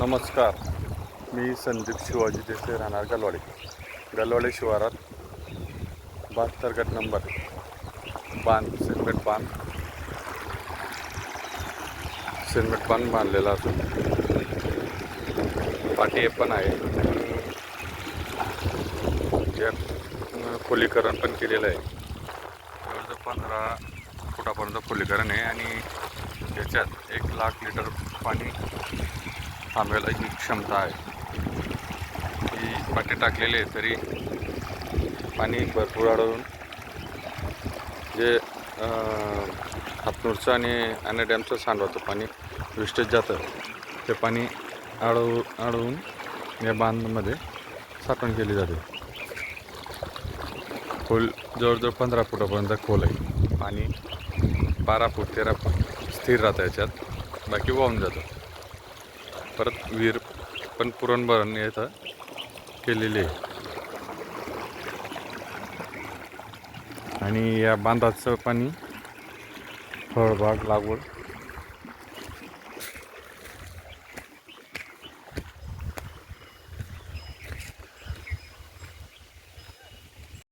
नमस्कार. मी संदीप शिवाजी देसाई, राहणार गलवाडे शिवारात 72 गट नंबर शेणगट बांध बांधलेला असून पाठी पण आहे. यात खोलीकरण पण केलेलं आहे. जवळजवळ 15 फुटापर्यंत खोलीकरण आहे आणि त्याच्यात 1 लाख लिटर पाणी थांबायला ही क्षमता आहे. ही पाटी टाकलेली आहे तरी पाणी भरपूर आढळून जे हातनूरचं आणि डॅमचं सांडवाचं पाणी वेस्टेज जातं ते पाणी आढळून या बांधमध्ये साठवण केली जाते. खोल जवळजवळ 15 फुटापर्यंत खोल आहे. पाणी 12 फूट 13 फूट स्थिर राहतं याच्यात, बाकी वाहून जातं. परत विहीर पण पुरणभरण इथं केलेली आहे. आणि या बांधाचं पाणी फळबाग लागवड